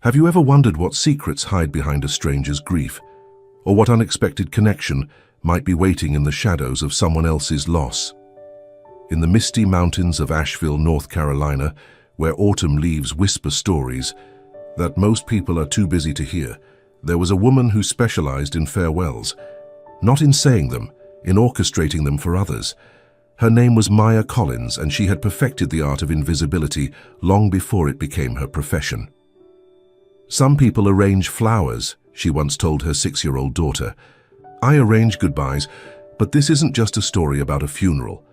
Have you ever wondered what secrets hide behind a stranger's grief, or what unexpected connection might be waiting in the shadows of someone else's loss? In the misty mountains of Asheville, North Carolina, where autumn leaves whisper stories that most people are too busy to hear, there was a woman who specialized in farewells, not in saying them, in orchestrating them for others. Her name was Maya Collins, and she had perfected the art of invisibility long before it became her profession. "Some people arrange flowers," she once told her 6-year-old daughter. "I arrange goodbyes, but this isn't just a story about a funeral.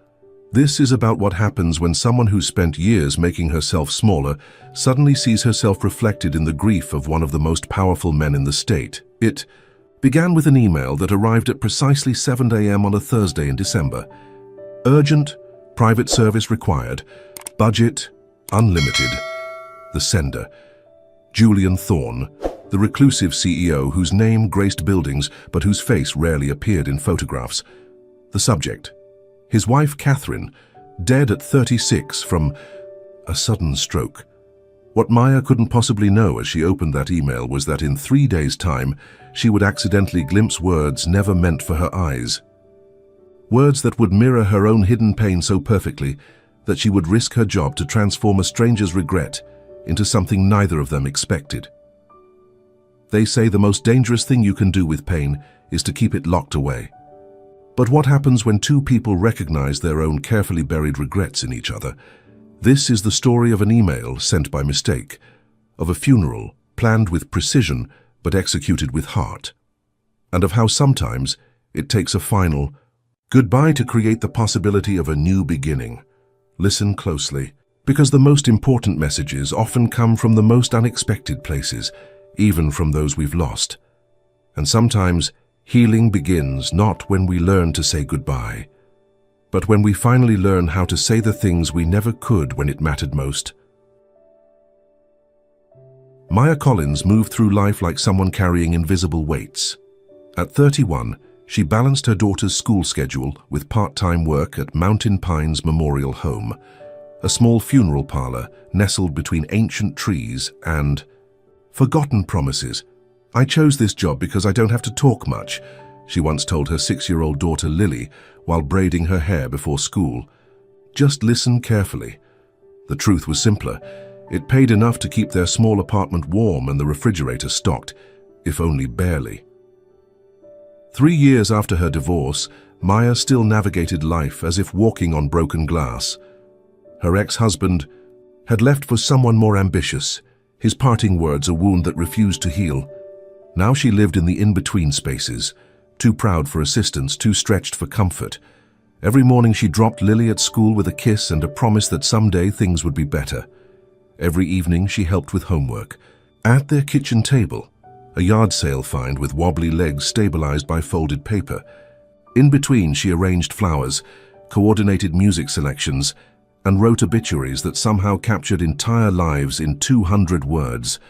This is about what happens when someone who spent years making herself smaller suddenly sees herself reflected in the grief of one of the most powerful men in the state." It began with an email that arrived at precisely 7 a.m. on a Thursday in December. Urgent, private service required, budget unlimited. The sender, Julian Thorne, the reclusive CEO whose name graced buildings but whose face rarely appeared in photographs. The subject, his wife Catherine, dead at 36 from a sudden stroke. What Maya couldn't possibly know as she opened that email was that in 3 days' time, she would accidentally glimpse words never meant for her eyes. Words that would mirror her own hidden pain so perfectly that she would risk her job to transform a stranger's regret into something neither of them expected. They say the most dangerous thing you can do with pain is to keep it locked away. But what happens when two people recognize their own carefully buried regrets in each other? This is the story of an email sent by mistake, of a funeral planned with precision but executed with heart, and of how sometimes it takes a final goodbye to create the possibility of a new beginning. Listen closely, because the most important messages often come from the most unexpected places, even from those we've lost. And sometimes healing begins not when we learn to say goodbye, but when we finally learn how to say the things we never could when it mattered most. Maya Collins moved through life like someone carrying invisible weights. At 31, she balanced her daughter's school schedule with part-time work at Mountain Pines Memorial Home, a small funeral parlor nestled between ancient trees and forgotten promises. "I chose this job because I don't have to talk much," she once told her 6-year-old daughter Lily while braiding her hair before school. "Just listen carefully." The truth was simpler. It paid enough to keep their small apartment warm and the refrigerator stocked, if only barely. 3 years after her divorce, Maya still navigated life as if walking on broken glass. Her ex-husband had left for someone more ambitious, his parting words a wound that refused to heal. Now she lived in the in-between spaces, too proud for assistance, too stretched for comfort. Every morning she dropped Lily at school with a kiss and a promise that someday things would be better. Every evening she helped with homework. At their kitchen table, a yard sale find with wobbly legs stabilized by folded paper. In between she arranged flowers, coordinated music selections, and wrote obituaries that somehow captured entire lives in 200 words.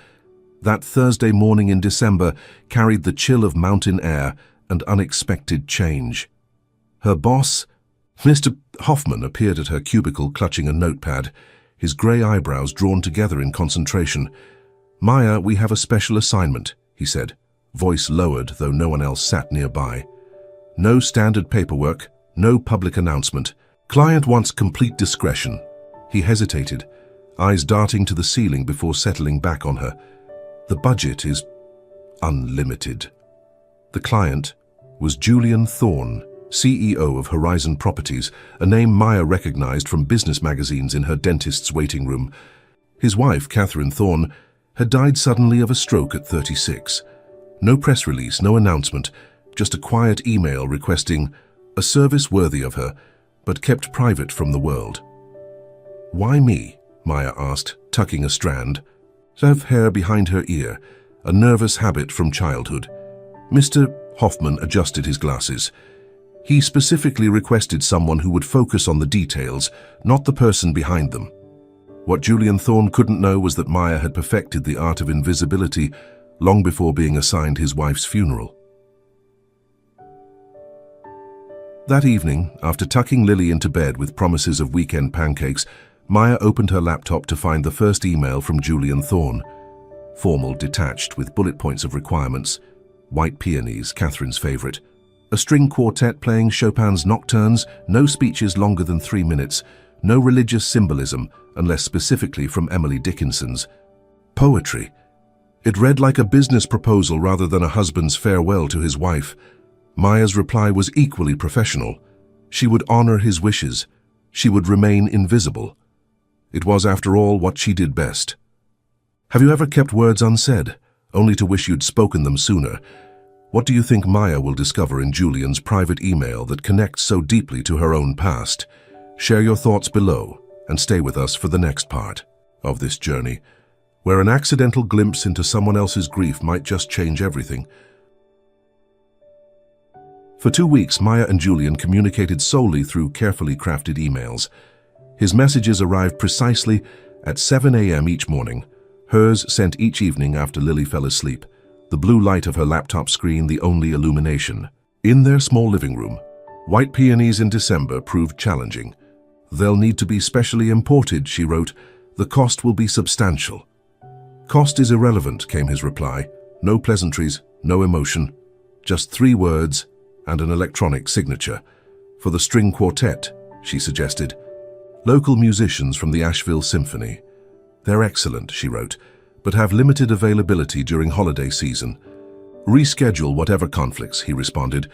That Thursday morning in December carried the chill of mountain air and unexpected change. Her boss, Mr. Hoffman, appeared at her cubicle clutching a notepad, his grey eyebrows drawn together in concentration. "Maya, we have a special assignment," he said, voice lowered though no one else sat nearby. "No standard paperwork, no public announcement. Client wants complete discretion." He hesitated, eyes darting to the ceiling before settling back on her. "The budget is unlimited." The client was Julian Thorne, CEO of Horizon Properties, a name Maya recognized from business magazines in her dentist's waiting room. His wife, Catherine Thorne, had died suddenly of a stroke at 36. No press release, no announcement, just a quiet email requesting a service worthy of her, but kept private from the world. "Why me?" Maya asked, tucking a strand of hair behind her ear, a nervous habit from childhood. Mr. Hoffman adjusted his glasses. He specifically requested someone who would focus on the details, not the person behind them. What Julian Thorne couldn't know was that Maya had perfected the art of invisibility long before being assigned his wife's funeral. That evening, after tucking Lily into bed with promises of weekend pancakes, Maya opened her laptop to find the first email from Julian Thorne. formal, detached, with bullet points of requirements. White peonies, Catherine's favorite. A string quartet playing Chopin's nocturnes, no speeches longer than 3 minutes, no religious symbolism, unless specifically from Emily Dickinson's. Poetry. It read like a business proposal rather than a husband's farewell to his wife. Maya's reply was equally professional. She would honor his wishes. She would remain invisible. It was, after all, what she did best. Have you ever kept words unsaid, only to wish you'd spoken them sooner? What do you think Maya will discover in Julian's private email that connects so deeply to her own past? Share your thoughts below and stay with us for the next part of this journey, where an accidental glimpse into someone else's grief might just change everything. For 2 weeks, Maya and Julian communicated solely through carefully crafted emails. His messages arrived precisely at 7 a.m. each morning, hers sent each evening after Lily fell asleep, the blue light of her laptop screen the only illumination. In their small living room, white peonies in December proved challenging. "They'll need to be specially imported," she wrote. "The cost will be substantial." "Cost is irrelevant," came his reply. No pleasantries, no emotion, just 3 words and an electronic signature. "For the string quartet," she suggested. "Local musicians from the Asheville Symphony. They're excellent," she wrote, "but have limited availability during holiday season." "Reschedule whatever conflicts," he responded.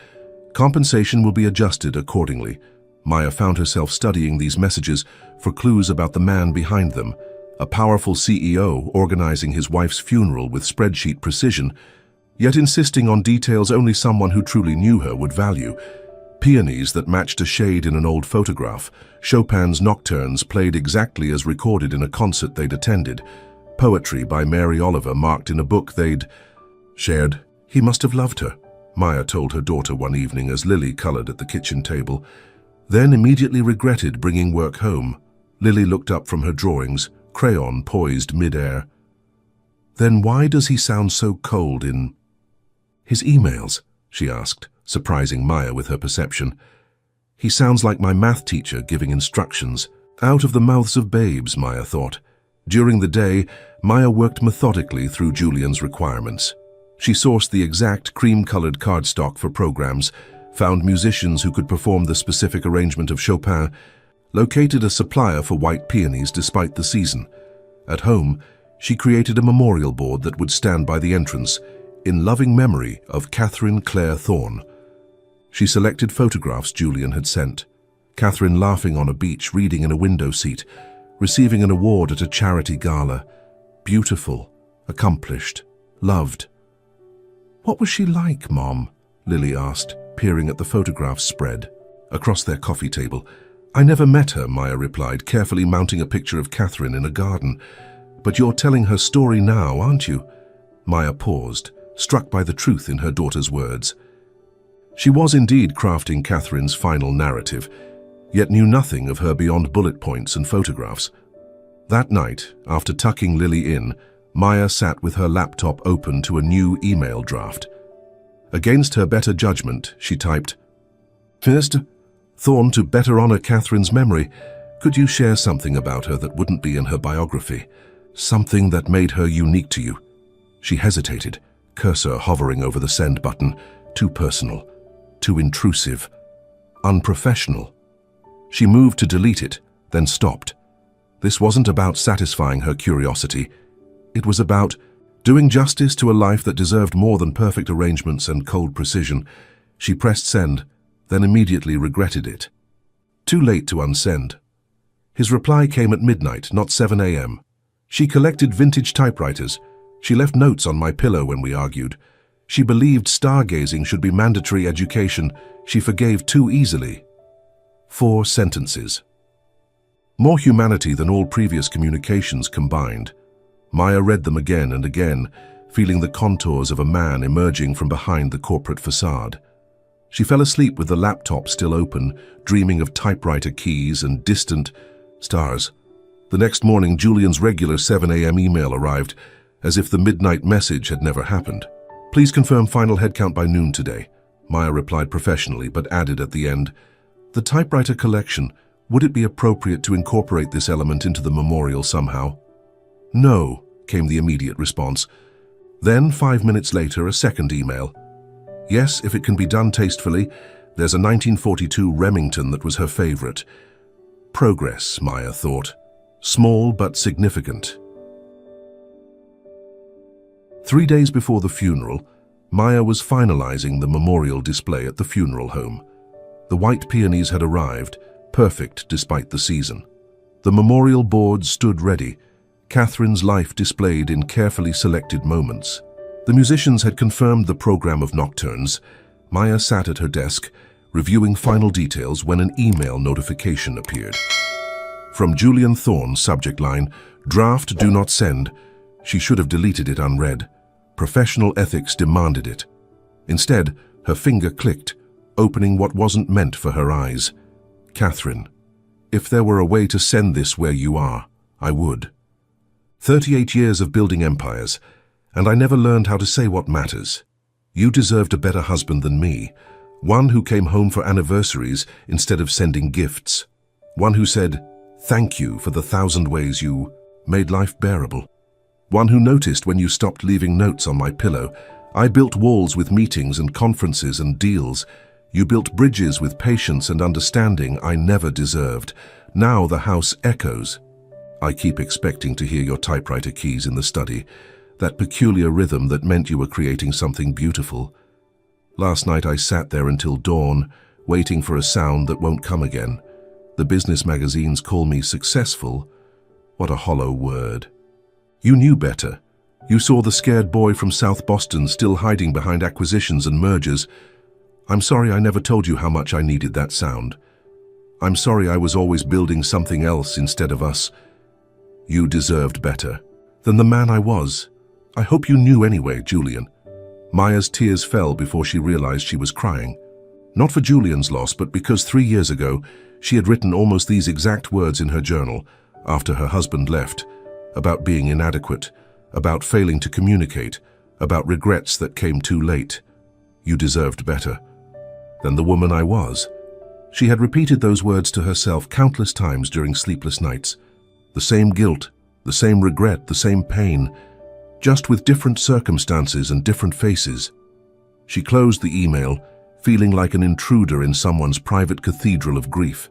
"Compensation will be adjusted accordingly." Maya found herself studying these messages for clues about the man behind them, a powerful CEO organizing his wife's funeral with spreadsheet precision, yet insisting on details only someone who truly knew her would value. Peonies that matched a shade in an old photograph, Chopin's nocturnes played exactly as recorded in a concert they'd attended, poetry by Mary Oliver marked in a book they'd shared. "He must have loved her," Maya told her daughter one evening as Lily colored at the kitchen table, then immediately regretted bringing work home. Lily looked up from her drawings, crayon poised mid-air. "Then why does he sound so cold in his emails?" she asked, surprising Maya with her perception. "He sounds like my math teacher giving instructions." Out of the mouths of babes, Maya thought. During the day, Maya worked methodically through Julian's requirements. She sourced the exact cream-colored cardstock for programs, found musicians who could perform the specific arrangement of Chopin, located a supplier for white peonies despite the season. At home, she created a memorial board that would stand by the entrance, in loving memory of Catherine Claire Thorne. She selected photographs Julian had sent. Catherine laughing on a beach, reading in a window seat, receiving an award at a charity gala. Beautiful, accomplished, loved. "What was she like, Mom?" Lily asked, peering at the photographs spread across their coffee table. "I never met her," Maya replied, carefully mounting a picture of Catherine in a garden. "But you're telling her story now, aren't you?" Maya paused, struck by the truth in her daughter's words. She was indeed crafting Catherine's final narrative, yet knew nothing of her beyond bullet points and photographs. That night, after tucking Lily in, Maya sat with her laptop open to a new email draft. Against her better judgment, she typed, "First, Thorne, to better honor Catherine's memory, could you share something about her that wouldn't be in her biography? Something that made her unique to you?" She hesitated, cursor hovering over the send button. Too personal, too intrusive, unprofessional. She moved to delete it, then stopped. This wasn't about satisfying her curiosity. It was about doing justice to a life that deserved more than perfect arrangements and cold precision. She pressed send, then immediately regretted it. Too late to unsend. His reply came at midnight, not 7 a.m. "She collected vintage typewriters. She left notes on my pillow when we argued. She believed stargazing should be mandatory education. She forgave too easily." 4 sentences. More humanity than all previous communications combined. Maya read them again and again, feeling the contours of a man emerging from behind the corporate facade. She fell asleep with the laptop still open, dreaming of typewriter keys and distant stars. The next morning, Julian's regular 7 a.m. email arrived, as if the midnight message had never happened. "Please confirm final headcount by noon today," Maya replied professionally, but added at the end, "The typewriter collection, would it be appropriate to incorporate this element into the memorial somehow?" "No," came the immediate response. Then, 5 minutes later, a second email. Yes, if it can be done tastefully, there's a 1942 Remington that was her favorite. Progress, Maya thought. Small but significant. 3 days before the funeral, Maya was finalizing the memorial display at the funeral home. The white peonies had arrived, perfect despite the season. The memorial board stood ready, Catherine's life displayed in carefully selected moments. The musicians had confirmed the program of nocturnes. Maya sat at her desk, reviewing final details when an email notification appeared. From Julian Thorne, subject line, "Draft do not send." She should have deleted it unread. Professional ethics demanded it. Instead, her finger clicked, opening what wasn't meant for her eyes. Catherine, if there were a way to send this where you are, I would. 38 years of building empires, and I never learned how to say what matters. You deserved a better husband than me, one who came home for anniversaries instead of sending gifts, one who said, "Thank you for the 1,000 ways you made life bearable." One who noticed when you stopped leaving notes on my pillow. I built walls with meetings and conferences and deals. You built bridges with patience and understanding I never deserved. Now the house echoes. I keep expecting to hear your typewriter keys in the study, that peculiar rhythm that meant you were creating something beautiful. Last night I sat there until dawn, waiting for a sound that won't come again. The business magazines call me successful. What a hollow word. You knew better. You saw the scared boy from South Boston still hiding behind acquisitions and mergers. I'm sorry I never told you how much I needed that sound. I'm sorry I was always building something else instead of us. You deserved better than the man I was. I hope you knew anyway, Julian. Maya's tears fell before she realized she was crying. Not for Julian's loss, but because 3 years ago, she had written almost these exact words in her journal after her husband left, about being inadequate, about failing to communicate, about regrets that came too late. You deserved better than the woman I was. She had repeated those words to herself countless times during sleepless nights. The same guilt, the same regret, the same pain, just with different circumstances and different faces. She closed the email, feeling like an intruder in someone's private cathedral of grief.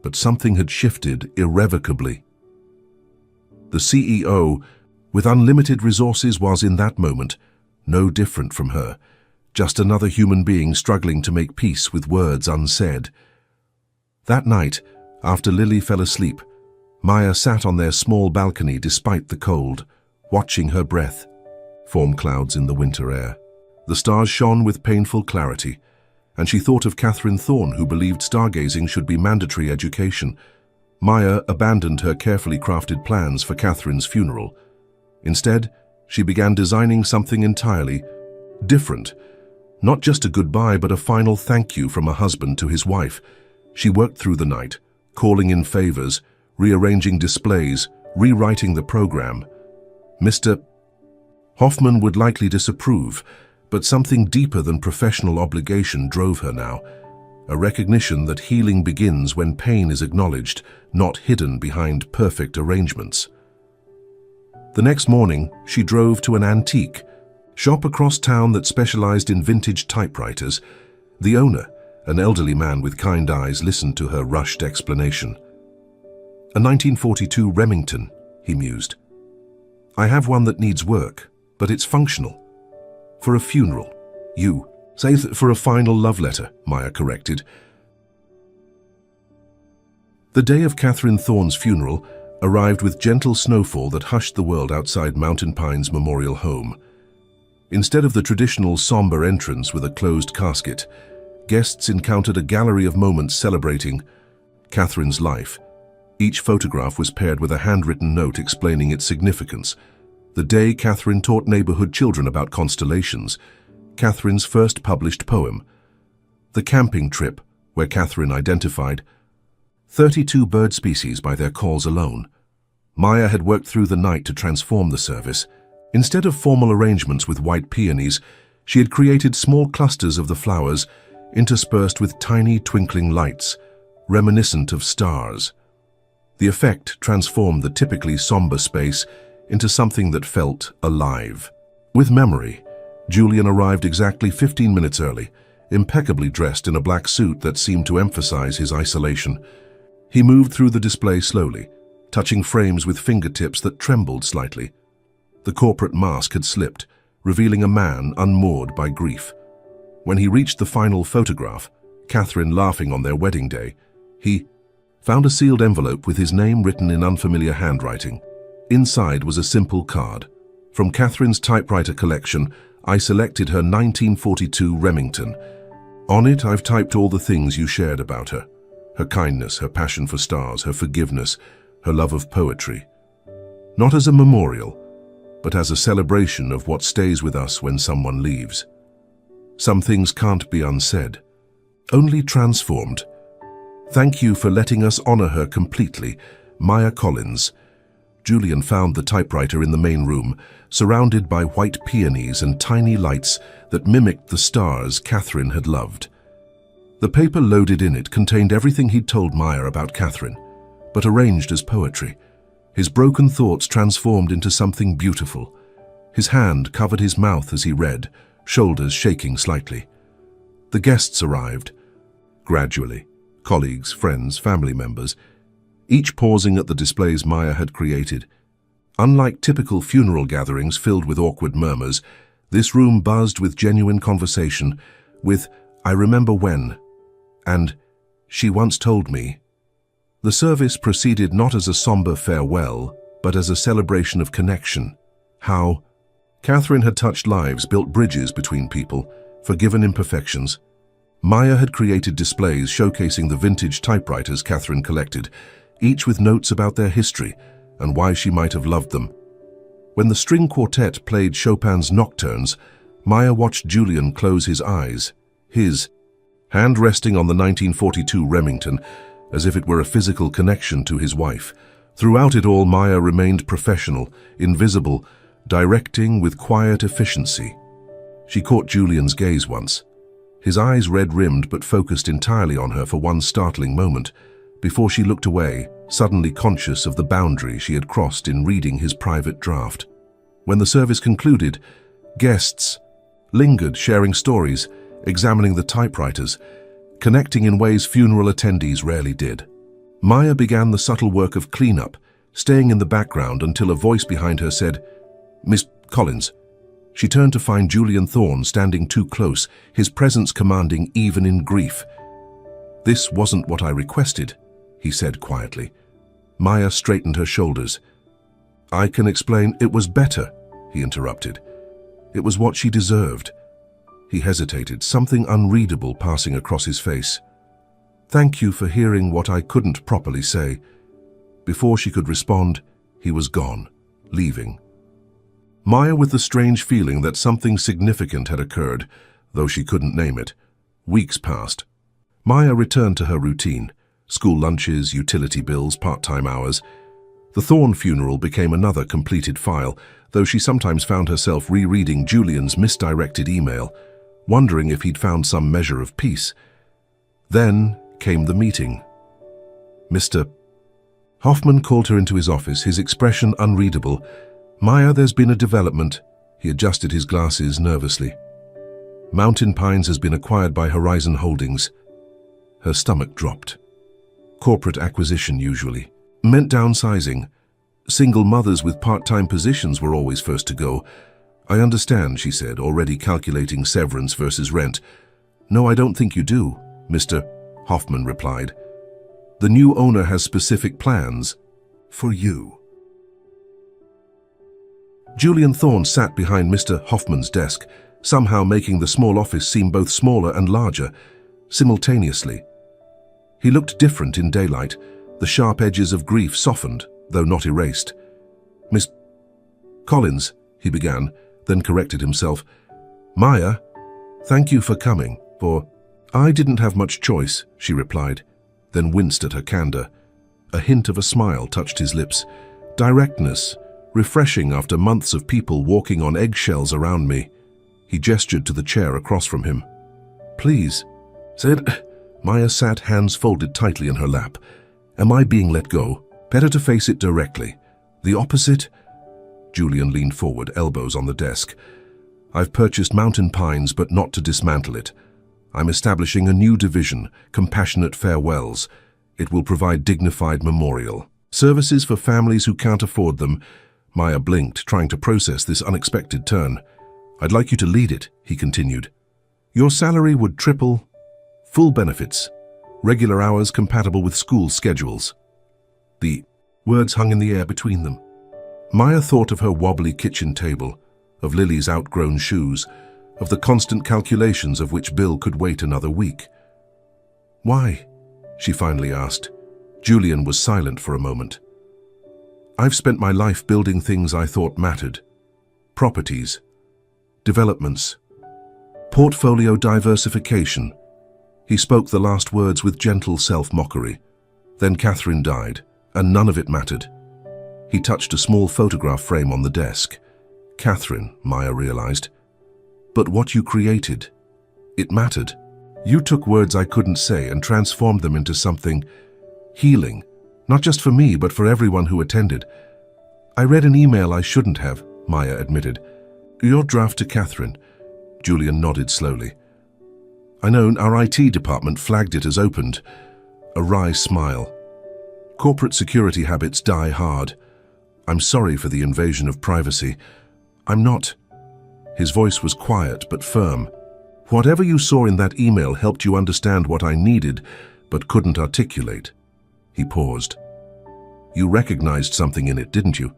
But something had shifted irrevocably. The CEO, with unlimited resources, was in that moment no different from her, just another human being struggling to make peace with words unsaid. That night, after Lily fell asleep, Maya sat on their small balcony despite the cold, watching her breath form clouds in the winter air. The stars shone with painful clarity, and she thought of Catherine Thorne, who believed stargazing should be mandatory education. Maya abandoned her carefully crafted plans for Catherine's funeral. Instead, she began designing something entirely different. Not just a goodbye, but a final thank you from a husband to his wife. She worked through the night, calling in favors, rearranging displays, rewriting the program. Mr. Hoffman would likely disapprove, but something deeper than professional obligation drove her now. A recognition that healing begins when pain is acknowledged, not hidden behind perfect arrangements. The next morning, she drove to an antique shop across town that specialized in vintage typewriters. The owner, an elderly man with kind eyes, listened to her rushed explanation. "A 1942 Remington," he mused. "I have one that needs work, but it's functional. For a funeral. You say for a final love letter," Maya corrected. The day of Catherine Thorne's funeral arrived with gentle snowfall that hushed the world outside Mountain Pines Memorial Home. Instead of the traditional somber entrance with a closed casket, guests encountered a gallery of moments celebrating Catherine's life. Each photograph was paired with a handwritten note explaining its significance. The day Catherine taught neighborhood children about constellations, Catherine's first published poem. The camping trip, where Catherine identified 32 bird species by their calls alone. Maya had worked through the night to transform the service. Instead of formal arrangements with white peonies, she had created small clusters of the flowers, interspersed with tiny twinkling lights, reminiscent of stars. The effect transformed the typically somber space into something that felt alive. With memory, Julian arrived exactly 15 minutes early, impeccably dressed in a black suit that seemed to emphasize his isolation. He moved through the display slowly, touching frames with fingertips that trembled slightly. The corporate mask had slipped, revealing a man unmoored by grief. When he reached the final photograph, Catherine laughing on their wedding day, he found a sealed envelope with his name written in unfamiliar handwriting. Inside was a simple card. From Catherine's typewriter collection, I selected her 1942 Remington. On it, I've typed all the things you shared about her. Her kindness, her passion for stars, her forgiveness, her love of poetry. Not as a memorial, but as a celebration of what stays with us when someone leaves. Some things can't be unsaid, only transformed. Thank you for letting us honor her completely, Maya Collins. Julian found the typewriter in the main room, surrounded by white peonies and tiny lights that mimicked the stars Catherine had loved. The paper loaded in it contained everything he'd told Maya about Catherine, but arranged as poetry. His broken thoughts transformed into something beautiful. His hand covered his mouth as he read, shoulders shaking slightly. The guests arrived, gradually. Colleagues, friends, family members, each pausing at the displays Maya had created. Unlike typical funeral gatherings filled with awkward murmurs, this room buzzed with genuine conversation, with "I remember when," and "she once told me." The service proceeded not as a somber farewell, but as a celebration of connection. How Catherine had touched lives, built bridges between people, forgiven imperfections. Maya had created displays showcasing the vintage typewriters Catherine collected, each with notes about their history and why she might have loved them. When the string quartet played Chopin's Nocturnes, Maya watched Julian close his eyes, his hand resting on the 1942 Remington, as if it were a physical connection to his wife. Throughout it all, Maya remained professional, invisible, directing with quiet efficiency. She caught Julian's gaze once. His eyes red-rimmed but focused entirely on her for one startling moment, before she looked away, suddenly conscious of the boundary she had crossed in reading his private draft. When the service concluded, guests lingered, sharing stories, examining the typewriters, connecting in ways funeral attendees rarely did. Maya began the subtle work of cleanup, staying in the background until a voice behind her said, "Miss Collins." She turned to find Julian Thorne standing too close, his presence commanding even in grief. "This wasn't what I requested," he said quietly. Maya straightened her shoulders. "I can explain. It was better," he interrupted. "It was what she deserved." He hesitated, something unreadable passing across his face. "Thank you for hearing what I couldn't properly say." Before she could respond, he was gone, leaving. Maya with the strange feeling that something significant had occurred, though she couldn't name it. Weeks passed. Maya returned to her routine. School lunches, utility bills, part-time hours. The Thorne funeral became another completed file, though she sometimes found herself rereading Julian's misdirected email, wondering if he'd found some measure of peace. Then came the meeting. Mr. Hoffman called her into his office, his expression unreadable. "Maya, there's been a development." He adjusted his glasses nervously. "Mountain Pines has been acquired by Horizon Holdings." Her stomach dropped. Corporate acquisition usually meant downsizing. Single mothers with part-time positions were always first to go. "I understand," she said, already calculating severance versus rent. "No, I don't think you do," Mr. Hoffman replied. "The new owner has specific plans for you." Julian Thorne sat behind Mr. Hoffman's desk, somehow making the small office seem both smaller and larger, simultaneously. He looked different in daylight, the sharp edges of grief softened, though not erased. "Miss Collins," he began, then corrected himself. "Maya, thank you for coming, for I didn't have much choice," she replied, then winced at her candor. A hint of a smile touched his lips. Directness, refreshing after months of people walking on eggshells around me. He gestured to the chair across from him. "Please," said. Maya sat, hands folded tightly in her lap. "Am I being let go? Better to face it directly. The opposite?" Julian leaned forward, elbows on the desk. I've purchased Mountain Pines, but not to dismantle it. I'm establishing a new division, Compassionate Farewells. It will provide dignified memorial services for families who can't afford them. Maya blinked, trying to process this unexpected turn. I'd like you to lead it, he continued. Your salary would triple, full benefits, regular hours compatible with school schedules. The words hung in the air between them. Maya thought of her wobbly kitchen table, of Lily's outgrown shoes, of the constant calculations of which Bill could wait another week. Why? She finally asked. Julian was silent for a moment. I've spent my life building things I thought mattered. Properties, developments, portfolio diversification. He spoke the last words with gentle self-mockery. Then Catherine died, and none of it mattered. He touched a small photograph frame on the desk. Catherine, Maya realized. But what you created, it mattered. You took words I couldn't say and transformed them into something healing, not just for me, but for everyone who attended. I read an email I shouldn't have, Maya admitted. Your draft to Catherine. Julian nodded slowly. I know our IT department flagged it as opened. A wry smile. Corporate security habits die hard. I'm sorry for the invasion of privacy. I'm not. His voice was quiet but firm. Whatever you saw in that email helped you understand what I needed but couldn't articulate. He paused. You recognized something in it, didn't you?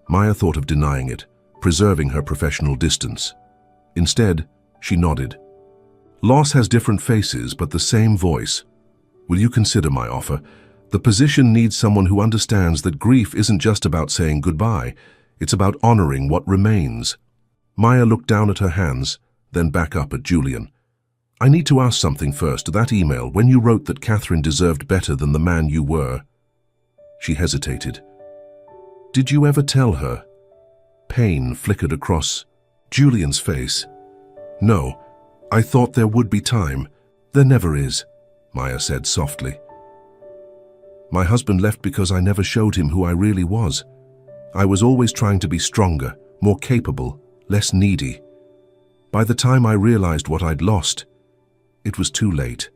Maya thought of denying it, preserving her professional distance. Instead, she nodded. Loss has different faces, but the same voice. Will you consider my offer? The position needs someone who understands that grief isn't just about saying goodbye. It's about honoring what remains. Maya looked down at her hands, then back up at Julian. I need to ask something first. That email, when you wrote that Catherine deserved better than the man you were. She hesitated. Did you ever tell her? Pain flickered across Julian's face. No, I thought there would be time. There never is, Maya said softly. My husband left because I never showed him who I really was. I was always trying to be stronger, more capable, less needy. By the time I realized what I'd lost, it was too late.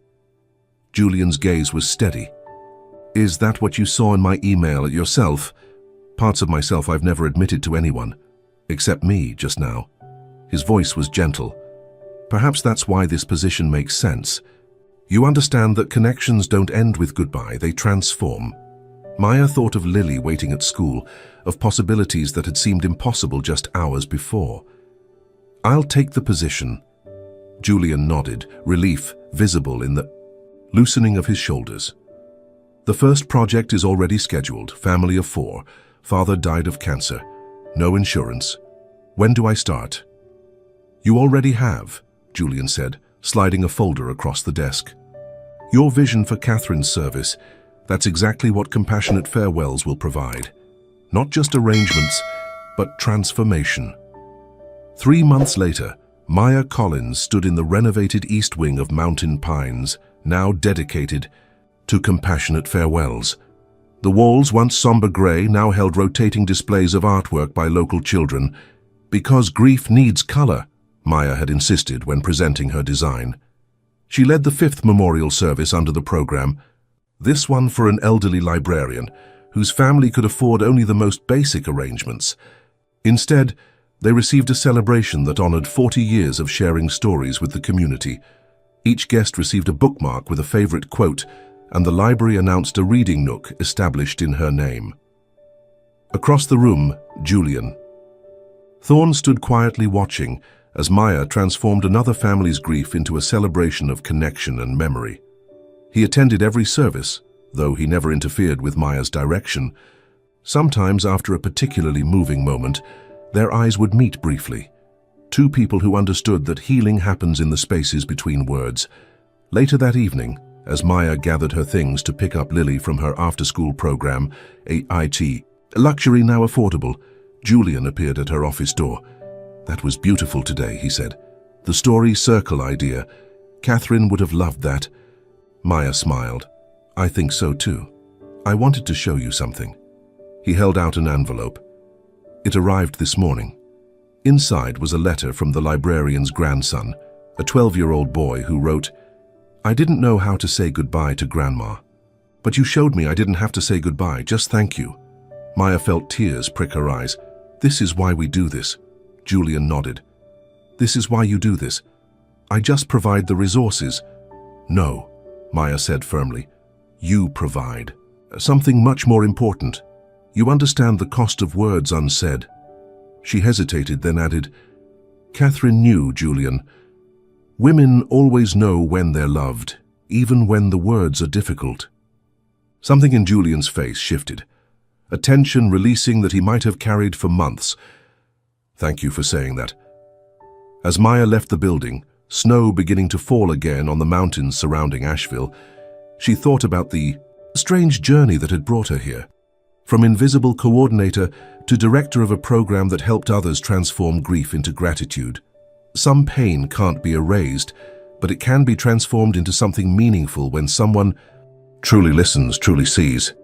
Julian's gaze was steady. Is that what you saw in my email at yourself? Parts of myself I've never admitted to anyone, except me just now. His voice was gentle. Perhaps that's why this position makes sense. You understand that connections don't end with goodbye, they transform. Maya thought of Lily waiting at school, of possibilities that had seemed impossible just hours before. I'll take the position. Julian nodded, relief visible in the loosening of his shoulders. The first project is already scheduled, family of 4. Father died of cancer. No insurance. When do I start? You already have, Julian said, sliding a folder across the desk. Your vision for Catherine's service, that's exactly what Compassionate Farewells will provide. Not just arrangements, but transformation. 3 months later, Maya Collins stood in the renovated east wing of Mountain Pines, now dedicated to Compassionate Farewells. The walls, once somber gray, now held rotating displays of artwork by local children. Because grief needs color, Maya had insisted when presenting her design. She led the 5th memorial service under the program, this one for an elderly librarian whose family could afford only the most basic arrangements. Instead, they received a celebration that honored 40 years of sharing stories with the community. Each guest received a bookmark with a favorite quote, and the library announced a reading nook established in her name. Across the room, Julian. Thorne stood quietly watching as Maya transformed another family's grief into a celebration of connection and memory. He attended every service, though he never interfered with Maya's direction. Sometimes, after a particularly moving moment, their eyes would meet briefly. 2 people who understood that healing happens in the spaces between words. Later that evening, as Maya gathered her things to pick up Lily from her after-school program, a luxury now affordable, Julian appeared at her office door. That was beautiful today, he said. The story circle idea. Catherine would have loved that. Maya smiled. I think so too. I wanted to show you something. He held out an envelope. It arrived this morning. Inside was a letter from the librarian's grandson, a 12-year-old boy who wrote, "I didn't know how to say goodbye to Grandma. But you showed me I didn't have to say goodbye, just thank you." Maya felt tears prick her eyes. "This is why we do this." Julian nodded. "This is why you do this. I just provide the resources." "No," Maya said firmly. "You provide. Something much more important. You understand the cost of words unsaid." She hesitated, then added, "Catherine knew, Julian. Women always know when they're loved, even when the words are difficult." Something in Julian's face shifted, a tension releasing that he might have carried for months. "Thank you for saying that." As Maya left the building, snow beginning to fall again on the mountains surrounding Asheville, she thought about the strange journey that had brought her here. From invisible coordinator to director of a program that helped others transform grief into gratitude. Some pain can't be erased, but it can be transformed into something meaningful when someone truly listens, truly sees.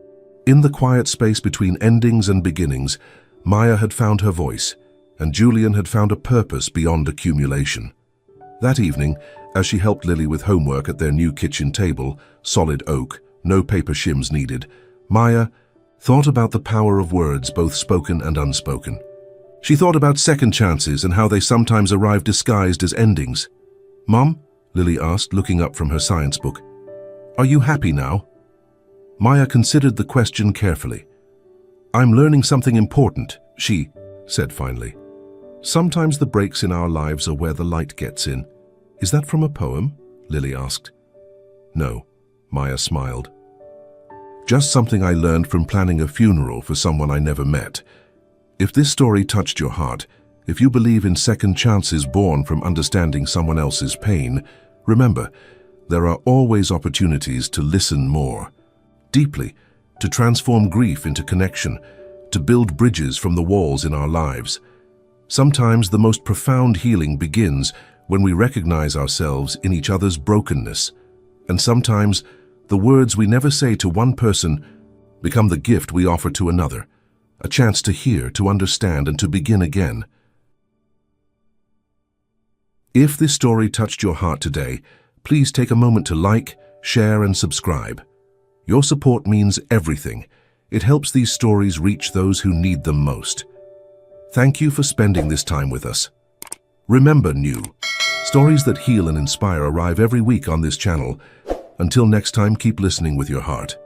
In the quiet space between endings and beginnings, Maya had found her voice, and Julian had found a purpose beyond accumulation. That evening, as she helped Lily with homework at their new kitchen table, solid oak, no paper shims needed, Maya thought about the power of words, both spoken and unspoken. She thought about second chances and how they sometimes arrive disguised as endings. "Mom?" Lily asked, looking up from her science book. "Are you happy now?" Maya considered the question carefully. "I'm learning something important," she said finally. "Sometimes the breaks in our lives are where the light gets in." "Is that from a poem?" Lily asked. "No," Maya smiled. "Just something I learned from planning a funeral for someone I never met." If this story touched your heart, if you believe in second chances born from understanding someone else's pain, remember, there are always opportunities to listen more, deeply, to transform grief into connection, to build bridges from the walls in our lives. Sometimes the most profound healing begins when we recognize ourselves in each other's brokenness, and sometimes the words we never say to one person become the gift we offer to another, a chance to hear, to understand, and to begin again. If this story touched your heart today, please take a moment to like, share, and subscribe. Your support means everything. It helps these stories reach those who need them most. Thank you for spending this time with us. Remember, new stories that heal and inspire arrive every week on this channel. Until next time, keep listening with your heart.